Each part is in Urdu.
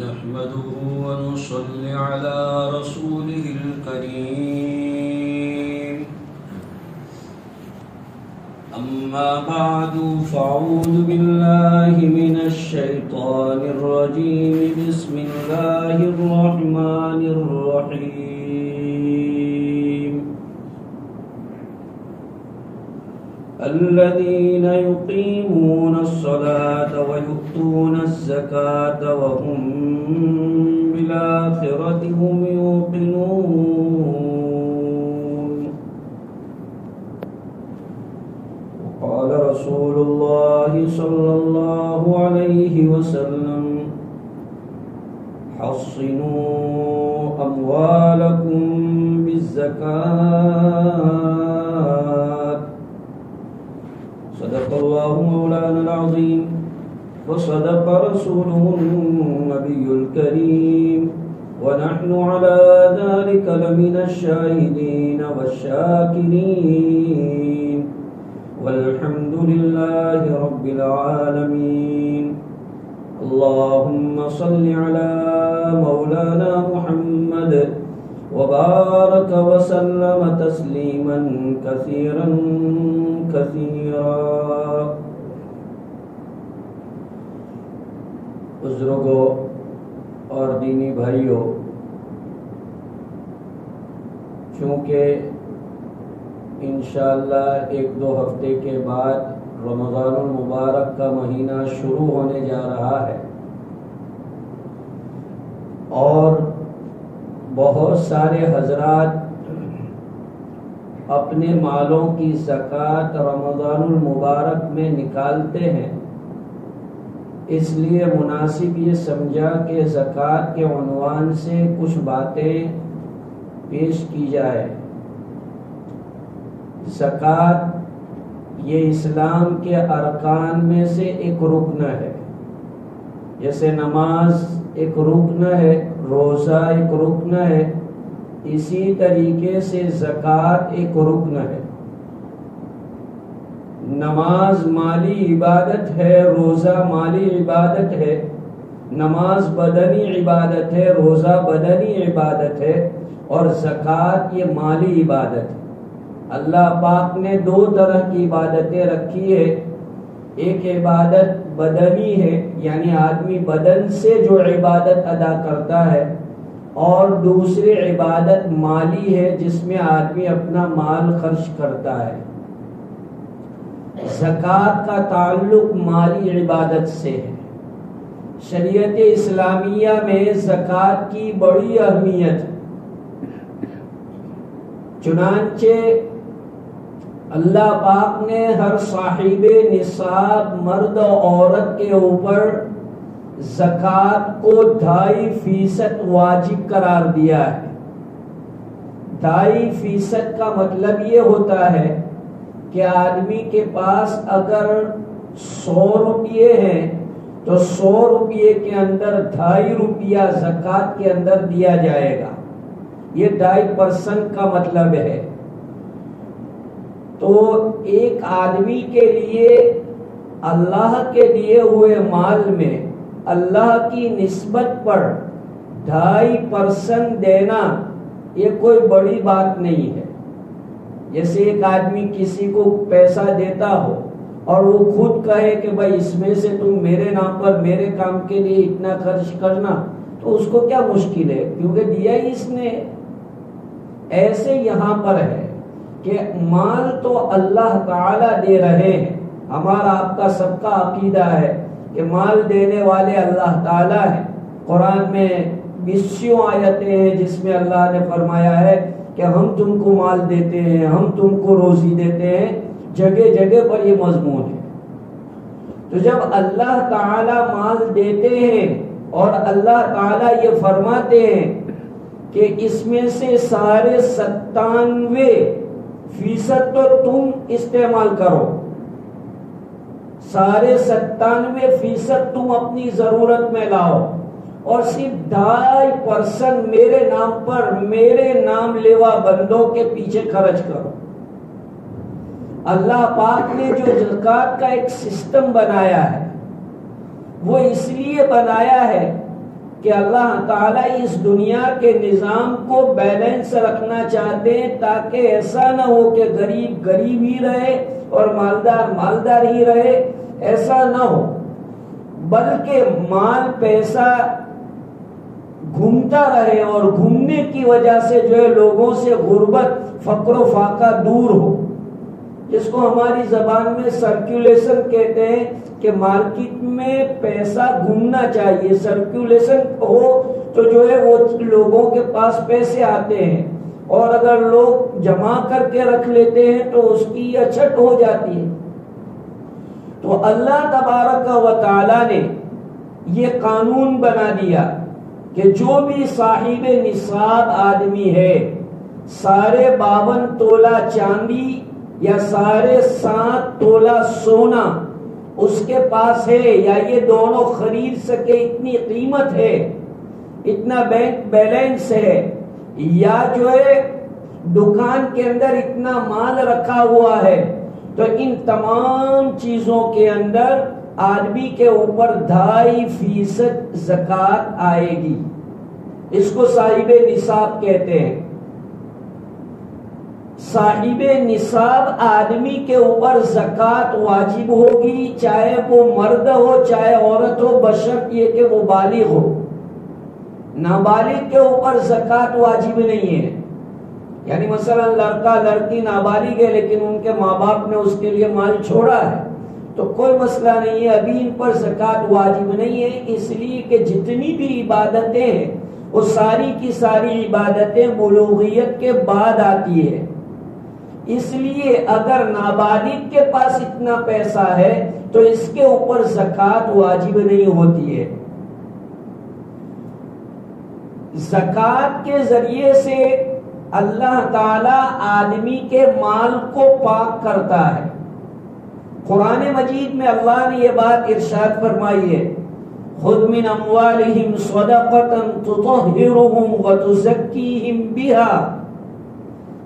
نحمده ونصلي على رسوله الكريم أما بعد فأعوذ بالله من الشيطان الرجيم بسم الله الرحمن الرحيم الذين يقيمون الصلاة ويؤتون الزكاة وهم بالآخرة هم يوقنون. وقال رسول الله صلى الله عليه وسلم حصنوا أموالكم بالزكاة. صدق الله مولانا العظيم وصدق رسوله النبي الكريم ونحن على ذلك لمن الشاهدين والشاكرين والحمد لله رب العالمين. اللهم صل على مولانا محمد وبارك وسلم تسليما كثيرا كثيرا. بزرگوں اور دینی بھائیوں، چونکہ انشاءاللہ 1-2 ہفتے کے بعد رمضان المبارک کا مہینہ شروع ہونے جا رہا ہے اور بہت سارے حضرات اپنے مالوں کی زکوٰۃ رمضان المبارک میں نکالتے ہیں، اس لیے مناسب یہ سمجھا کہ زکوٰۃ کے عنوان سے کچھ باتیں پیش کی جائے. زکوٰۃ یہ اسلام کے ارکان میں سے ایک رکن ہے، جیسے نماز ایک رکن ہے، روزہ ایک رکن ہے، اسی طریقے سے زکوٰۃ ایک رکن ہے. نماز مالی عبادت ہے، روزہ مالی عبادت ہے، نماز بدنی عبادت ہے، روزہ بدنی عبادت ہے، اور زکوٰۃ یہ مالی عبادت ہے. اللہ پاک نے 2 طرح کی عبادتیں رکھی ہے. ایک عبادت بدنی ہے، یعنی آدمی بدن سے جو عبادت ادا کرتا ہے، اور دوسری عبادت مالی ہے جس میں آدمی اپنا مال خرچ کرتا ہے. زکوٰۃ کا تعلق مالی عبادت سے ہے. شریعت اسلامیہ میں زکوٰۃ کی بڑی اہمیت ہے. چنانچہ اللہ پاک نے ہر صاحب نصاب مرد و عورت کے اوپر زکوٰۃ کو 2.5% واجب قرار دیا ہے. 2.5% کا مطلب یہ ہوتا ہے کہ آدمی کے پاس اگر 100 روپیے ہیں تو 100 روپیے کے اندر 2.5 روپیہ زکوٰۃ کے اندر دیا جائے گا. یہ 2.5% کا مطلب ہے. تو ایک آدمی کے لیے اللہ کے دیے ہوئے مال میں اللہ کی نسبت پر 2.5% دینا یہ کوئی بڑی بات نہیں ہے. جیسے ایک آدمی کسی کو پیسہ دیتا ہو اور وہ خود کہے کہ بھائی اس میں سے تم میرے نام پر میرے کام کے لیے اتنا خرچ کرنا، تو اس کو کیا مشکل ہے، کیونکہ دیا ہی اس نے. ایسے یہاں پر ہے کہ مال تو اللہ تعالی دے رہے ہیں. ہمارا آپ کا سب کا عقیدہ ہے کہ مال دینے والے اللہ تعالی ہیں. قرآن میں 20 آیتیں ہیں جس میں اللہ نے فرمایا ہے کہ ہم تم کو مال دیتے ہیں، ہم تم کو روزی دیتے ہیں. جگہ جگہ پر یہ مضمون ہے. تو جب اللہ تعالی مال دیتے ہیں اور اللہ تعالی یہ فرماتے ہیں کہ اس میں سے سارے 97% تو تم استعمال کرو، سارے 97% تم اپنی ضرورت میں لاؤ، اور صرف 2.5% میرے نام پر میرے نام لیوا بندوں کے پیچھے خرچ کرو. اللہ پاک نے جو زکوٰۃ کا ایک سسٹم بنایا ہے وہ اس لیے بنایا ہے کہ اللہ تعالیٰ اس دنیا کے نظام کو بیلنس رکھنا چاہتے ہیں، تاکہ ایسا نہ ہو کہ غریب غریب ہی رہے اور مالدار مالدار ہی رہے، ایسا نہ ہو، بلکہ مال پیسہ گھومتا رہے اور گھومنے کی وجہ سے جو ہے لوگوں سے غربت فقر و فاقہ دور ہو، جس کو ہماری زبان میں سرکولیشن کہتے ہیں کہ مارکیٹ میں پیسہ گھومنا چاہیے، سرکولیشن ہو تو جو ہے وہ لوگوں کے پاس پیسے آتے ہیں، اور اگر لوگ جمع کر کے رکھ لیتے ہیں تو اس کی اچھٹ ہو جاتی ہے۔ تو اللہ تبارک و تعالی نے یہ قانون بنا دیا کہ جو بھی صاحب نصاب آدمی ہے، سارے 52 تولہ چاندی یا سارے 7 تولہ سونا اس کے پاس ہے، یا یہ دونوں خرید سکے اتنی قیمت ہے، اتنا بینک بیلنس ہے، یا جو ہے دکان کے اندر اتنا مال رکھا ہوا ہے، تو ان تمام چیزوں کے اندر آدمی کے اوپر 2.5% زکوٰۃ آئے گی۔ اس کو صاحب نصاب کہتے ہیں۔ صاحب نصاب آدمی کے اوپر زکوٰۃ واجب ہوگی، چاہے وہ مرد ہو چاہے عورت ہو، بشرط یہ کہ وہ بالغ ہو۔ نابالغ کے اوپر زکوٰۃ واجب نہیں ہے، یعنی مثلا لڑکا لڑکی نابالغ ہے لیکن ان کے ماں باپ نے اس کے لیے مال چھوڑا ہے تو کوئی مسئلہ نہیں ہے، ابھی ان پر زکوٰۃ واجب نہیں ہے، اس لیے کہ جتنی بھی عبادتیں ہیں وہ ساری کی ساری عبادتیں بلوغیت کے بعد آتی ہے، اس لیے اگر نابالغ کے پاس اتنا پیسہ ہے تو اس کے اوپر زکوٰۃ واجب نہیں ہوتی ہے۔ زکوٰۃ کے ذریعے سے اللہ تعالی آدمی کے مال کو پاک کرتا ہے۔ قرآن مجید میں اللہ نے یہ بات ارشاد فرمائی ہے، خذ من اموالہم صدقۃ تطہرہم وتزکیہم بہا،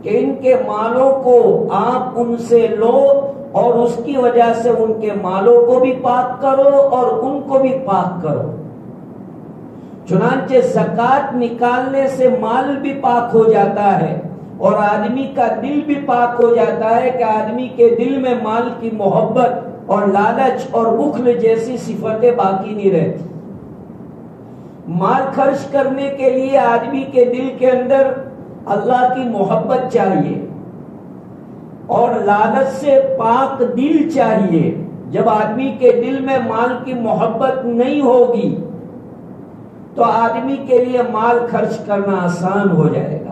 کہ ان کے مالوں کو آپ ان سے لو اور اس کی وجہ سے ان کے مالوں کو بھی پاک کرو اور ان کو بھی پاک کرو۔ چنانچہ زکوٰۃ نکالنے سے مال بھی پاک ہو جاتا ہے اور آدمی کا دل بھی پاک ہو جاتا ہے، کہ آدمی کے دل میں مال کی محبت اور لالچ اور بخل جیسی صفتیں باقی نہیں رہتی۔ مال خرچ کرنے کے لیے آدمی کے دل کے اندر اللہ کی محبت چاہیے اور لالچ سے پاک دل چاہیے۔ جب آدمی کے دل میں مال کی محبت نہیں ہوگی تو آدمی کے لیے مال خرچ کرنا آسان ہو جائے گا،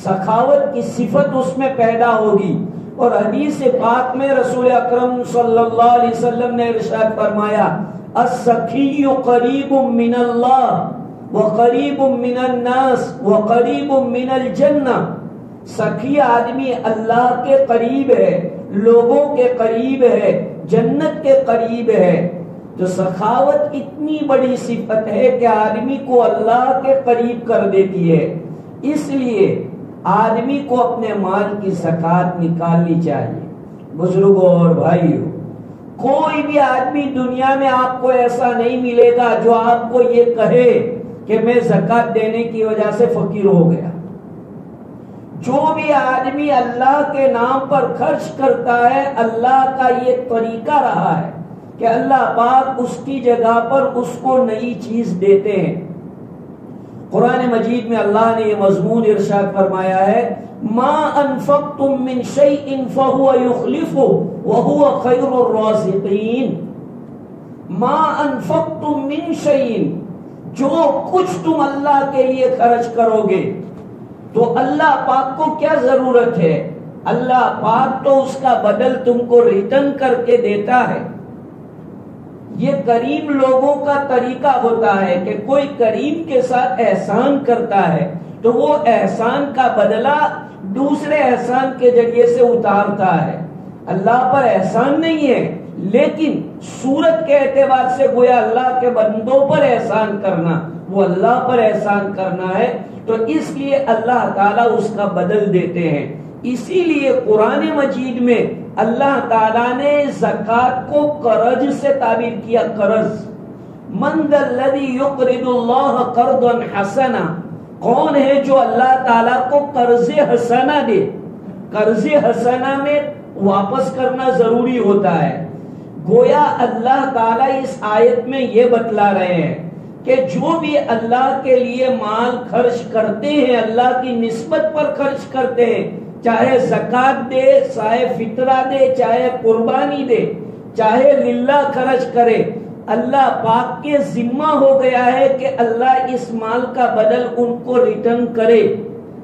سخاوت کی صفت اس میں پیدا ہوگی۔ اور حدیث پاک میں رسول اکرم صلی اللہ علیہ وسلم نے ارشاد فرمایا، السخی قریب من اللہ وقریب من الناس وقریب من الجنہ، سخی آدمی اللہ کے قریب ہے، لوگوں کے قریب ہے، جنت کے قریب ہے۔ تو سخاوت اتنی بڑی صفت ہے کہ آدمی کو اللہ کے قریب کر دیتی ہے، اس لیے آدمی کو اپنے مال کی زکوٰۃ نکالنی چاہیے۔ بزرگوں اور بھائیوں، کوئی بھی آدمی دنیا میں آپ کو ایسا نہیں ملے گا جو آپ کو یہ کہے کہ میں زکوٰۃ دینے کی وجہ سے فقیر ہو گیا۔ جو بھی آدمی اللہ کے نام پر خرچ کرتا ہے، اللہ کا یہ طریقہ رہا ہے کہ اللہ پاک اس کی جگہ پر اس کو نئی چیز دیتے ہیں۔ قرآن مجید میں اللہ نے یہ مضمون ارشاد فرمایا ہے، ما انفقتم من شیء فهو یخلفہ وہو خیر الرازقین۔ ما انفقتم من شیء، جو کچھ تم اللہ کے لیے خرچ کرو گے تو اللہ پاک کو کیا ضرورت ہے؟ اللہ پاک تو اس کا بدل تم کو ریٹرن کر کے دیتا ہے۔ یہ کریم لوگوں کا طریقہ ہوتا ہے کہ کوئی کریم کے ساتھ احسان کرتا ہے تو وہ احسان کا بدلہ دوسرے احسان کے ذریعے سے اتارتا ہے۔ اللہ پر احسان نہیں ہے، لیکن صورت کے اعتبار سے گویا اللہ کے بندوں پر احسان کرنا، وہ اللہ پر احسان کرنا ہے، تو اس لیے اللہ تعالیٰ اس کا بدل دیتے ہیں۔ اسی لیے قرآن مجید میں اللہ تعالیٰ نے زکوٰۃ کو قرض سے تعبیر کیا، قرض، من ذا الذی یقرض اللہ قرضا حسنا، کون ہے جو اللہ تعالیٰ کو قرض حسنہ دے؟ قرض حسنہ میں واپس کرنا ضروری ہوتا ہے۔ گویا اللہ تعالیٰ اس آیت میں یہ بتلا رہے ہیں کہ جو بھی اللہ کے لیے مال خرچ کرتے ہیں، اللہ کی نسبت پر خرچ کرتے ہیں، چاہے زکوٰۃ دے، چاہے فطرہ دے، چاہے قربانی دے، چاہے للہ خرچ کرے، اللہ پاک کے ذمہ ہو گیا ہے کہ اللہ اس مال کا بدل ان کو ریٹرن کرے،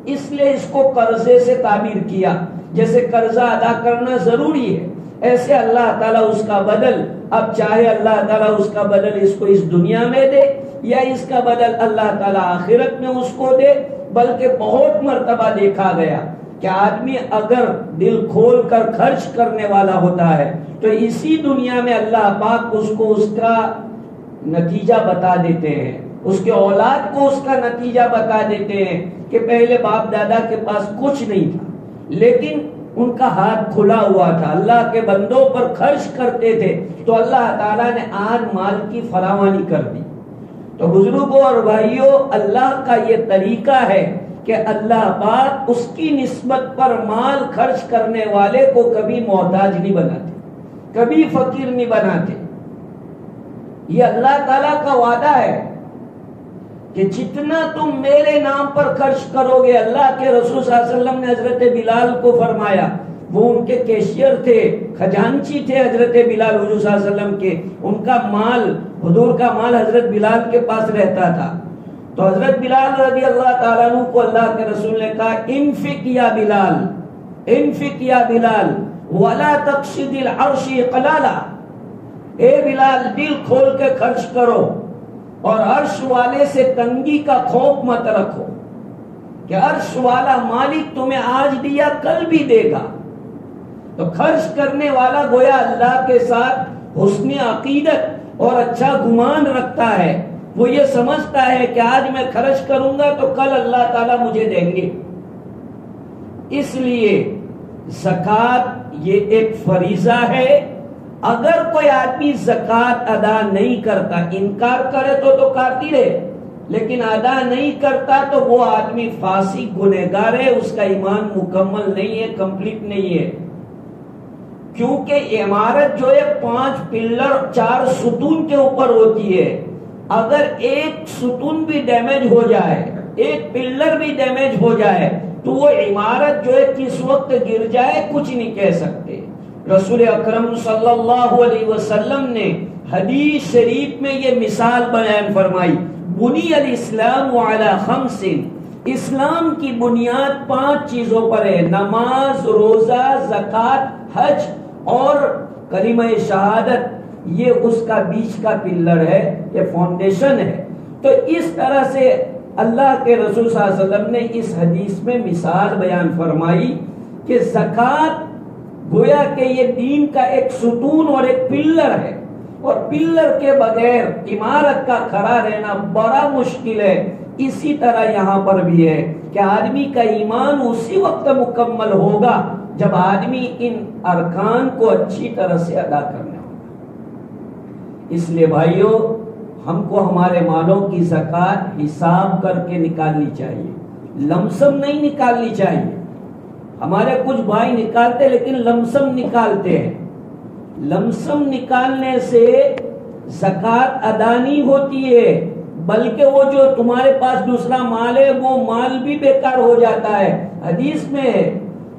اس لیے اس کو قرضے سے تعبیر کیا۔ جیسے قرضہ ادا کرنا ضروری ہے، ایسے اللہ تعالیٰ اس کا بدل، اب چاہے اللہ تعالیٰ اس کا بدل اس کو اس دنیا میں دے یا اس کا بدل اللہ تعالیٰ آخرت میں اس کو دے، بلکہ بہت مرتبہ دیکھا گیا کہ آدمی اگر دل کھول کر خرچ کرنے والا ہوتا ہے تو اسی دنیا میں اللہ پاک اس کو اس کا نتیجہ بتا دیتے ہیں، اس کے اولاد کو اس کا نتیجہ بتا دیتے ہیں کہ پہلے باپ دادا کے پاس کچھ نہیں تھا لیکن ان کا ہاتھ کھلا ہوا تھا، اللہ کے بندوں پر خرچ کرتے تھے تو اللہ تعالیٰ نے آج مال کی فراوانی کر دی۔ تو بزرگوں اور بھائیوں، اللہ کا یہ طریقہ ہے کہ اللہ پاک اس کی نسبت پر مال خرچ کرنے والے کو کبھی محتاج نہیں بناتے، کبھی فقیر نہیں بناتے۔ یہ اللہ تعالیٰ کا وعدہ ہے کہ جتنا تم میرے نام پر خرچ کرو گے، اللہ کے رسول صلی اللہ علیہ وسلم نے حضرت بلال کو فرمایا، وہ ان کے کیشیئر تھے، خزانچی تھے حضرت بلال حضور صلی اللہ علیہ وسلم کے، ان کا مال، حضور کا مال حضرت بلال کے پاس رہتا تھا۔ تو حضرت بلال رضی اللہ تعالیٰ عنہ کو اللہ کے رسول نے کہا، انفق یا بلال، انفق یا بلال ولا تقصد العرش قلالا، اے بلال دل کھول کے خرچ کرو اور عرش والے سے تنگی کا خوف مت رکھو کہ عرش والا مالک تمہیں آج دیا کل بھی دے گا۔ تو خرچ کرنے والا گویا اللہ کے ساتھ حسن عقیدت اور اچھا گمان رکھتا ہے، وہ یہ سمجھتا ہے کہ آج میں خرچ کروں گا تو کل اللہ تعالیٰ مجھے دیں گے۔ اس لیے زکوٰۃ یہ ایک فریضہ ہے، اگر کوئی آدمی زکوٰۃ ادا نہیں کرتا، انکار کرے تو کافر ہے، لیکن ادا نہیں کرتا تو وہ آدمی فاسق گنہگار ہے، اس کا ایمان مکمل نہیں ہے، کمپلیٹ نہیں ہے۔ کیونکہ عمارت جو ہے 5 پلر 4 ستون کے اوپر ہوتی ہے، اگر ایک ستون بھی ڈیمیج ہو جائے، ایک پلر بھی ڈیمیج ہو جائے تو وہ عمارت جو ہے کس وقت گر جائے کچھ نہیں کہہ سکتے۔ رسول اکرم صلی اللہ علیہ وسلم نے حدیث شریف میں یہ مثال بیان فرمائی، بنی الاسلام علی 5، اسلام کی بنیاد 5 چیزوں پر ہے، نماز، روزہ، زکوٰۃ، حج اور کلمہ شہادت، یہ اس کا بیچ کا پلر ہے، یہ فاؤنڈیشن ہے۔ تو اس طرح سے اللہ کے رسول صلی اللہ علیہ وسلم نے اس حدیث میں مثال بیان فرمائی کہ زکوٰۃ گویا کہ یہ دین کا ایک ستون اور ایک پلر ہے، اور پلر کے بغیر عمارت کا کھڑا رہنا بڑا مشکل ہے۔ اسی طرح یہاں پر بھی ہے کہ آدمی کا ایمان اسی وقت مکمل ہوگا جب آدمی ان ارکان کو اچھی طرح سے ادا کرنا ہوگا۔ اس لیے بھائیوں، ہم کو ہمارے مالوں کی زکوٰۃ حساب کر کے نکالنی چاہیے، لمسم نہیں نکالنی چاہیے۔ ہمارے کچھ بھائی نکالتے لیکن لمسم نکالتے ہیں، لمسم نکالنے سے زکوٰۃ ادا نہیں ہوتی ہے، بلکہ وہ جو تمہارے پاس دوسرا مال ہے وہ مال بھی بیکار ہو جاتا ہے۔ حدیث میں ہے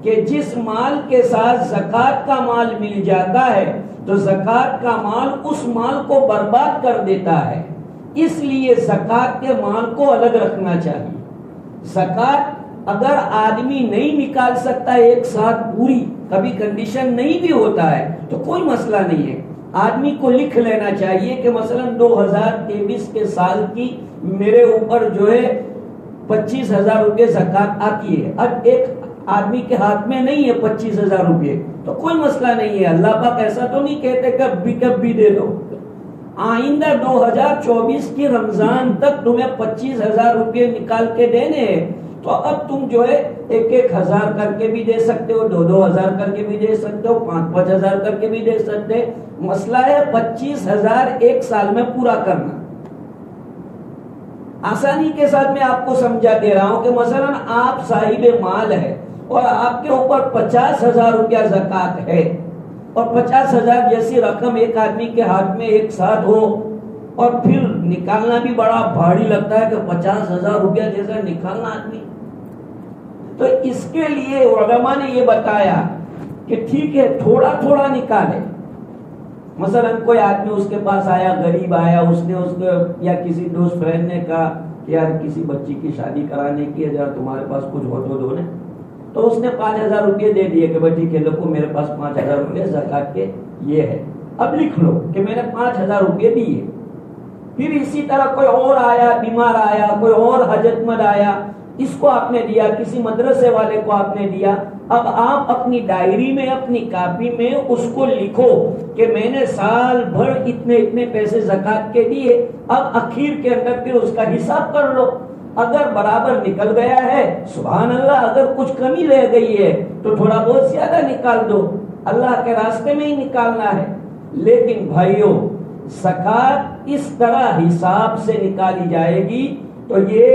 کہ جس مال کے ساتھ زکوٰۃ کا مال مل جاتا ہے تو زکوٰۃ کا مال اس مال کو برباد کر دیتا ہے، اس لیے زکوٰۃ کے مال کو الگ رکھنا چاہیے۔ زکوٰۃ اگر آدمی نہیں نکال سکتا ہے ایک ساتھ پوری، کبھی کنڈیشن نہیں بھی ہوتا ہے تو کوئی مسئلہ نہیں ہے، آدمی کو لکھ لینا چاہیے کہ مثلا 2023 کے سال کی میرے اوپر جو ہے 25,000 روپے زکوٰۃ آتی ہے۔ اب ایک آدمی کے ہاتھ میں نہیں ہے 25,000 روپے تو کوئی مسئلہ نہیں ہے، اللہ پاک ایسا تو نہیں کہتے کہ کب بھی دے دو۔ آئندہ 2024 کی رمضان تک تمہیں 25,000 روپے نکال کے دینے ہیں، تو اب تم جو ہے 1,000 کر کے بھی دے سکتے ہو، 2,000 کر کے بھی دے سکتے ہو، 5,000 کر کے بھی دے سکتے ہیں. مسئلہ ہے 25,000 ایک سال میں پورا کرنا. آسانی کے ساتھ میں آپ کو سمجھا دے رہا ہوں کہ مثلا آپ صاحب مال ہے اور آپ کے اوپر 50,000 روپیہ زکوٰۃ ہے، اور 50,000 جیسی رقم ایک آدمی کے ہاتھ میں ایک ساتھ ہو، اور پھر نکالنا بھی بڑا بھاری لگتا ہے کہ 50,000 روپیہ جیسا نکالنا آدمی. تو اس کے لیے علماء نے یہ بتایا کہ ٹھیک ہے تھوڑا تھوڑا نکالے. مثلا کوئی آدمی اس کے پاس آیا، غریب آیا، اس نے اس کو یا کسی دوست فرینڈ نے کہا کہ یار کسی بچی کی شادی کرانے کی ہے، ذرا تمہارے پاس کچھ ہو تو دو نے. تو اس نے 5,000 روپئے دے دیے کہ بھائی ٹھیک ہے دیکھو میرے پاس 5,000 روپئے زکوٰۃ کے یہ ہے، اب لکھ لو کہ میں نے 5,000 روپئے دیے. پھر اسی طرح کوئی اور آیا، بیمار آیا، کوئی اور حاجت مند آیا، اس کو آپ نے دیا، کسی مدرسے والے کو آپ نے دیا. اب آپ اپنی ڈائری میں، اپنی کاپی میں اس کو لکھو کہ میں نے سال بھر اتنے اتنے پیسے زکوٰۃ کے دیے. اب اخیر کے اندر پھر اس کا حساب کر لو، اگر برابر نکل گیا ہے سبحان اللہ، اگر کچھ کمی رہ گئی ہے تو تھوڑا بہت زیادہ نکال دو، اللہ کے راستے میں ہی نکالنا ہے. لیکن بھائیوں زکوٰۃ اس طرح حساب سے نکالی جائے گی تو یہ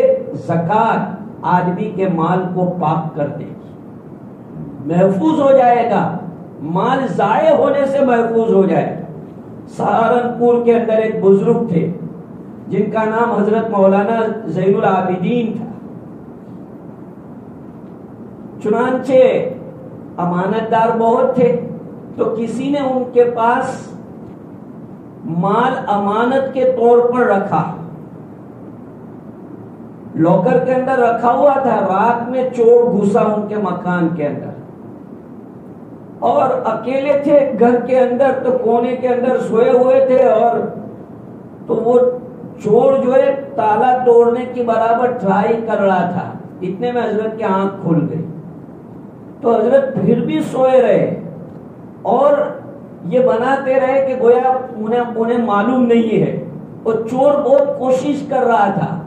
زکوٰۃ آدمی کے مال کو پاک کر دے گی، محفوظ ہو جائے گا، مال ضائع ہونے سے محفوظ ہو جائے گا. سہارنپور کے اندر ایک بزرگ تھے جن کا نام حضرت مولانا زین العابدین تھا. چنانچہ امانت دار بہت تھے، تو کسی نے ان کے پاس مال امانت کے طور پر رکھا، لاکر کے اندر رکھا ہوا تھا. رات میں چور گھسا ان کے مکان کے اندر اور اکیلے تھے گھر کے اندر، تو کونے کے اندر سوئے ہوئے تھے، اور تو وہ چور جو ہے تالا توڑنے کی برابر ٹرائی کر رہا تھا. اتنے میں حضرت کی آنکھ کھل گئی. تو حضرت پھر بھی سوئے رہے اور یہ بناتے رہے کہ گویا انہیں معلوم نہیں ہے، اور چور بہت کوشش کر رہا تھا.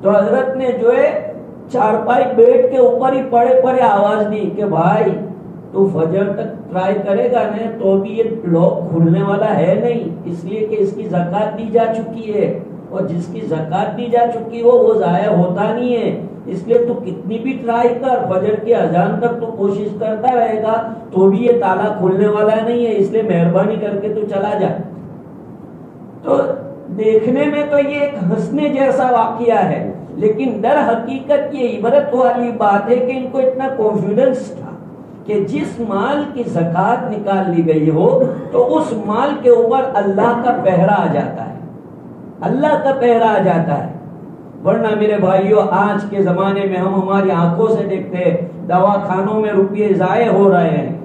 تو حضرت نے جو ہے چارپائی بیٹ کے اوپر ہی پڑے پڑے آواز دی کہ بھائی تو فجر تک ٹرائی کرے گا نا تو بھی یہ لاک کھلنے والا ہے نہیں، اس لیے کہ اس کی زکوٰۃ دی جا چکی ہے، اور جس کی زکوٰۃ دی جا چکی ہو وہ ضائع ہوتا نہیں ہے. اس لیے تو کتنی بھی ٹرائی کر، فجر کی اذان تک تو کوشش کرتا رہے گا تو بھی یہ تالا کھلنے والا نہیں ہے، اس لیے مہربانی کر کے تو چلا جا. تو دیکھنے میں تو یہ ایک ہنسنے جیسا واقعہ ہے، لیکن در حقیقت یہ عبرت والی بات ہے کہ ان کو اتنا کانفیڈنس تھا کہ جس مال کی زکوٰۃ نکال لی گئی ہو تو اس مال کے اوپر اللہ کا پہرا آ جاتا ہے، اللہ کا پہرا آ جاتا ہے. ورنہ میرے بھائیوں آج کے زمانے میں ہم ہماری آنکھوں سے دیکھتے ہیں دواخانوں میں روپیے ضائع ہو رہے ہیں،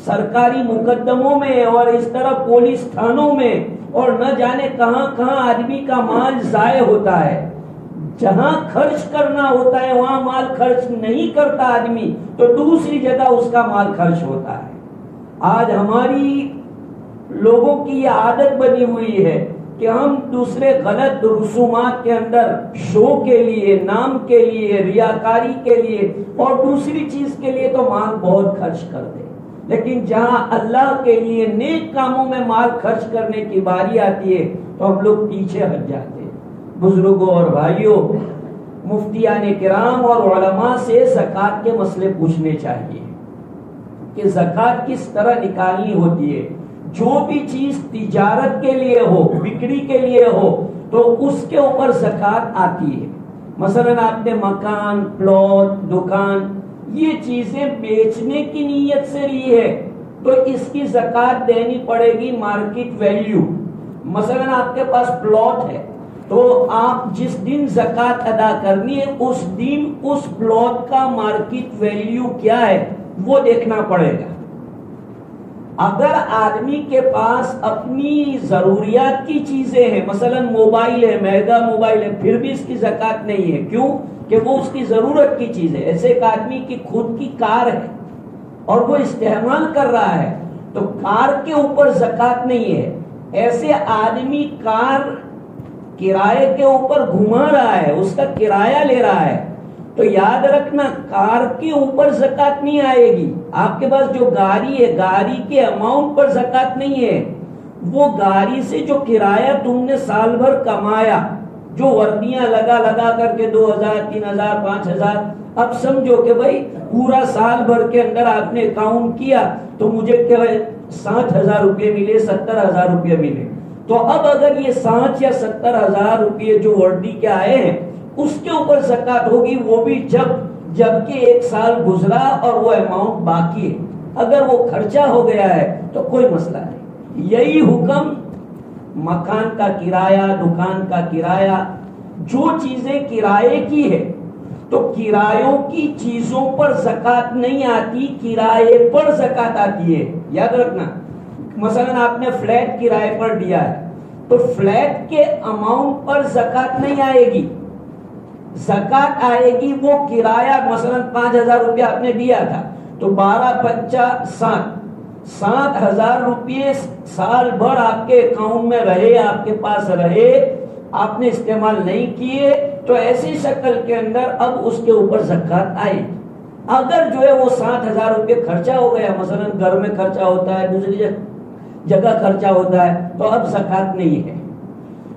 سرکاری مقدموں میں اور اس طرح پولیس تھانوں میں، اور نہ جانے کہاں کہاں آدمی کا مال ضائع ہوتا ہے. جہاں خرچ کرنا ہوتا ہے وہاں مال خرچ نہیں کرتا آدمی، تو دوسری جگہ اس کا مال خرچ ہوتا ہے. آج ہماری لوگوں کی یہ عادت بنی ہوئی ہے کہ ہم دوسرے غلط رسومات کے اندر شو کے لیے، نام کے لیے، ریاکاری کے لیے اور دوسری چیز کے لیے تو مال بہت خرچ کر دیں، لیکن جہاں اللہ کے لیے نیک کاموں میں مال خرچ کرنے کی باری آتی ہے تو ہم لوگ پیچھے ہٹ جاتے ہیں. بزرگوں اور بھائیوں، مفتیان کرام اور علماء سے زکوٰۃ کے مسئلے پوچھنے چاہیے کہ زکوٰۃ کس طرح نکالنی ہوتی ہے. جو بھی چیز تجارت کے لیے ہو، بکری کے لیے ہو، تو اس کے اوپر زکوٰۃ آتی ہے. مثلا آپ نے مکان، پلاٹ، دکان، یہ چیزیں بیچنے کی نیت سے لی ہے تو اس کی زکوٰۃ دینی پڑے گی مارکیٹ ویلیو. مثلا آپ کے پاس پلاٹ ہے تو آپ جس دن زکوٰۃ ادا کرنی ہے اس دن اس پلاٹ کا مارکیٹ ویلیو کیا ہے وہ دیکھنا پڑے گا. اگر آدمی کے پاس اپنی ضروریات کی چیزیں ہیں، مثلا موبائل ہے، مہنگا موبائل ہے، پھر بھی اس کی زکوٰۃ نہیں ہے. کیوں؟ کہ وہ اس کی ضرورت کی چیز ہے. ایسے ایک آدمی کی خود کی کار ہے اور وہ استعمال کر رہا ہے تو کار کے اوپر زکوٰۃ نہیں ہے. ایسے آدمی کار کرائے کے اوپر گھما رہا ہے، اس کا کرایہ لے رہا ہے، تو یاد رکھنا کار کے اوپر زکات نہیں آئے گی. آپ کے پاس جو گاڑی ہے گاڑی کے اماؤنٹ پر زکات نہیں ہے. وہ گاڑی سے جو کرایہ تم نے سال بھر کمایا, جو وردیاں لگا لگا کر کے 2000 3000 5000, اب سمجھو کہ بھائی پورا سال بھر کے اندر آپ نے اکاؤنٹ کیا تو مجھے 60,000 روپے ملے, 70,000 روپے ملے. تو اب اگر یہ 60 یا 70,000 روپے جو وردی کے آئے ہیں اس کے اوپر زکات ہوگی, وہ بھی جب کہ 1 سال گزرا اور وہ اماؤنٹ باقی ہے. اگر وہ خرچہ ہو گیا ہے تو کوئی مسئلہ نہیں. یہی حکم مکان کا کرایہ, دکان کا کرایہ, جو چیزیں کرائے کی ہے تو کرایوں کی چیزوں پر زکات نہیں آتی, کرائے پر زکات آتی ہے. یاد رکھنا, مثلا آپ نے فلیٹ کرائے پر دیا ہے تو فلیٹ کے اماؤنٹ پر زکات نہیں آئے گی. زکات آئے گی وہ کرایہ, مثلا 5,000 روپے آپ نے دیا تھا تو 12 5 7,000 روپے سال بھر آپ کے اکاؤنٹ میں رہے, آپ کے پاس رہے, آپ نے استعمال نہیں کیے, تو ایسی شکل کے اندر اب اس کے اوپر زکات آئے. اگر جو ہے وہ 7,000 روپے خرچہ ہو گیا, مثلا گھر میں خرچہ ہوتا ہے, دوسری جگہ خرچہ ہوتا ہے, تو اب زکات نہیں ہے.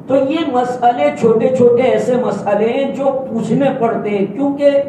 تو یہ مسئلے چھوٹے چھوٹے ایسے مسئلے ہیں جو پوچھنے پڑتے ہیں, کیونکہ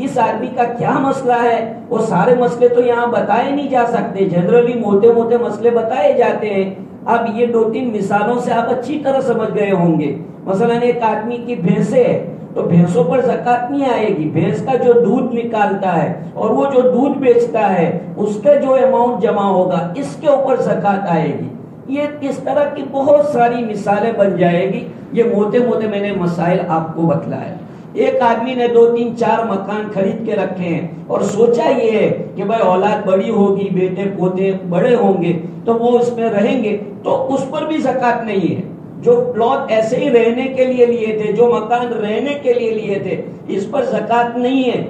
اس آدمی کا کیا مسئلہ ہے وہ سارے مسئلے تو یہاں بتائے نہیں جا سکتے. جنرلی موٹے موٹے مسئلے بتائے جاتے ہیں. اب یہ 2-3 مثالوں سے آپ اچھی طرح سمجھ گئے ہوں گے. مثلا ایک آدمی کی بھینسیں ہے تو بھینسوں پر زکات نہیں آئے گی. بھینس کا جو دودھ نکالتا ہے اور وہ جو دودھ بیچتا ہے اس کا جو اماؤنٹ جمع ہوگا اس کے اوپر زکات آئے گی. یہ اس طرح کی بہت ساری مثالیں بن جائے گی. یہ موٹے موٹے میں نے مسائل آپ کو بتلائے. ایک آدمی نے 2-3-4 مکان خرید کے رکھے ہیں اور سوچا یہ ہے کہ بھائی اولاد بڑی ہوگی, بیٹے پوتے بڑے ہوں گے تو وہ اس میں رہیں گے, تو اس پر بھی زکات نہیں ہے. جو پلاٹ ایسے ہی رہنے کے لیے لیے تھے, جو مکان رہنے کے لیے لیے تھے, اس پر زکات نہیں ہے.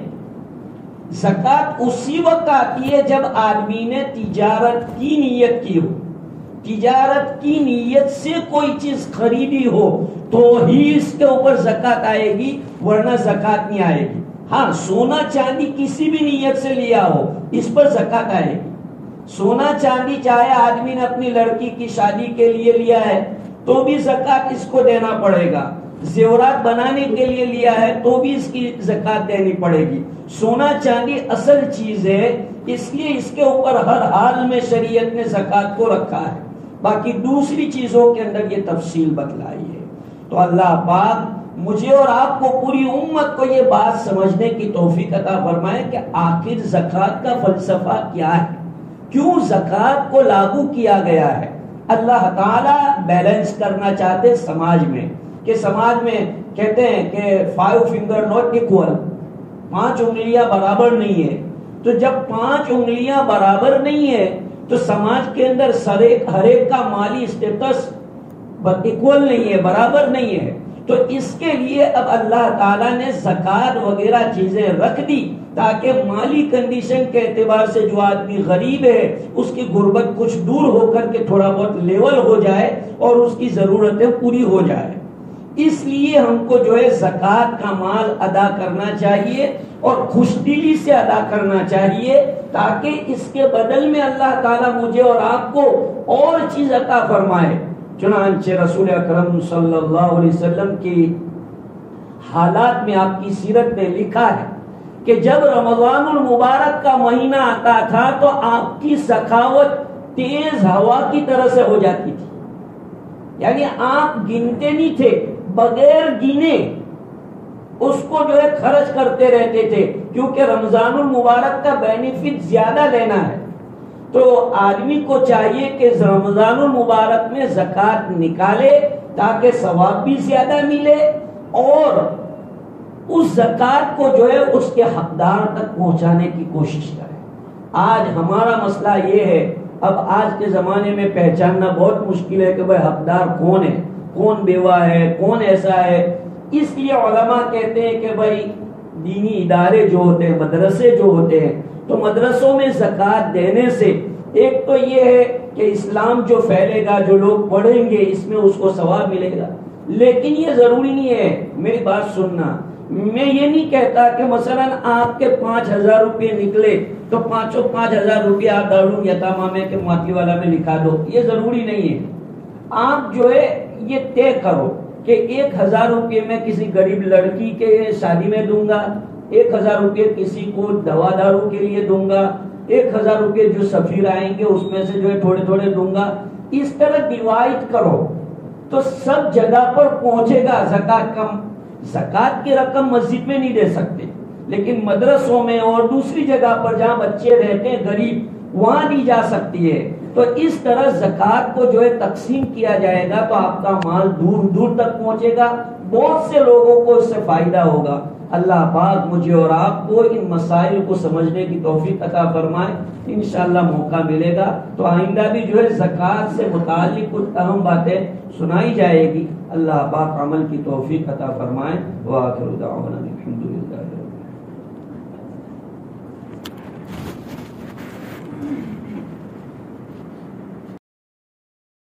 زکات اسی وقت آتی ہے جب آدمی نے تجارت کی نیت کی ہو. تجارت کی نیت سے کوئی چیز خریدی ہو تو ہی اس کے اوپر زکات آئے گی, ورنہ زکات نہیں آئے گی. ہاں, سونا چاندی کسی بھی نیت سے لیا ہو اس پر زکات آئے گی. سونا چاندی چاہے آدمی نے اپنی لڑکی کی شادی کے لیے لیا ہے تو بھی زکات اس کو دینا پڑے گا. زیورات بنانے کے لیے لیا ہے تو بھی اس کی زکات دینی پڑے گی. سونا چاندی اصل چیز ہے, اس لیے اس کے اوپر ہر حال میں شریعت نے زکات کو رکھا ہے. باقی دوسری چیزوں کے اندر یہ تفصیل بتلائی ہے. تو اللہ پاک مجھے اور آپ کو, پوری امت کو یہ بات سمجھنے کی توفیق عطا فرمائے کہ آخر زکات کا فلسفہ کیا ہے, کیوں زکات کو لاگو کیا گیا ہے. اللہ تعالیٰ بیلنس کرنا چاہتے سماج میں, کہ سماج میں کہتے ہیں کہ 5 فنگر ناٹ ایکول, 5 انگلیاں برابر نہیں ہے. تو جب 5 انگلیاں برابر نہیں ہے تو سماج کے اندر ہر ایک کا مالی اسٹیٹس ایکول نہیں ہے, برابر نہیں ہے. تو اس کے لیے اب اللہ تعالیٰ نے زکات وغیرہ چیزیں رکھ دی تاکہ مالی کنڈیشن کے اعتبار سے جو آدمی غریب ہے اس کی غربت کچھ دور ہو کر کے تھوڑا بہت لیول ہو جائے اور اس کی ضرورتیں پوری ہو جائے. اس لیے ہم کو جو ہے زکات کا مال ادا کرنا چاہیے اور خوش دلی سے ادا کرنا چاہیے, تاکہ اس کے بدل میں اللہ تعالیٰ مجھے اور آپ کو اور چیز عطا فرمائے. چنانچہ رسول اکرم صلی اللہ علیہ وسلم کی حالات میں, آپ کی سیرت میں لکھا ہے کہ جب رمضان المبارک کا مہینہ آتا تھا تو آپ کی سخاوت تیز ہوا کی طرح سے ہو جاتی تھی. یعنی آپ گنتے نہیں تھے, بغیر گنے اس کو جو ہے خرچ کرتے رہتے تھے, کیونکہ رمضان المبارک کا بینیفٹ زیادہ لینا ہے. تو آدمی کو چاہیے کہ رمضان المبارک میں زکات نکالے تاکہ ثواب بھی زیادہ ملے اور اس زکات کو جو ہے اس کے حقدار تک پہنچانے کی کوشش کرے. آج ہمارا مسئلہ یہ ہے, اب آج کے زمانے میں پہچاننا بہت مشکل ہے کہ بھائی حقدار کون ہے, کون بیوہ ہے, کون ایسا ہے. اس لیے علماء کہتے ہیں کہ بھائی دینی ادارے جو ہوتے ہیں, مدرسے جو ہوتے ہیں, تو مدرسوں میں زکات دینے سے ایک تو یہ ہے کہ اسلام جو پھیلے گا, جو لوگ پڑھیں گے اس میں اس کو ثواب ملے گا. لیکن یہ ضروری نہیں ہے, میری بات سننا, میں یہ نہیں کہتا کہ مثلا آپ کے 5,000 روپے نکلے تو 5,000 روپے آپ دارالعلوم یتامہ میں کہ مواتی والا میں لکھا دو، یہ ضروری نہیں ہے۔ آپ جو ہے یہ طے کرو کہ 1,000 روپے میں کسی غریب لڑکی کے شادی میں دوں گا، 1,000 روپے کسی کو دوا دارو کے لیے دوں گا، 1,000 روپے جو سفیر آئیں گے اس میں سے جو ہے تھوڑے تھوڑے دوں گا۔ اس طرح ڈیوائڈ کرو تو سب جگہ پر پہنچے گا زکوٰۃ کم۔ زکوٰۃ کی رقم مسجد میں نہیں دے سکتے، لیکن مدرسوں میں اور دوسری جگہ پر جہاں بچے رہتے ہیں غریب، وہاں دی جا سکتی ہے۔ تو اس طرح زکوٰۃ کو جو ہے تقسیم کیا جائے گا تو آپ کا مال دور دور تک پہنچے گا، بہت سے لوگوں کو اس سے فائدہ ہوگا۔ اللہ پاک مجھے اور آپ کو ان مسائل کو سمجھنے کی توفیق عطا فرمائے۔ انشاءاللہ موقع ملے گا تو آئندہ بھی جو ہے زکوٰۃ سے متعلق کچھ اہم باتیں سنائی جائے گی۔ اللہ پاک عمل کی توفیق عطا فرمائے۔ وآخر دعوانا الحمدللہ۔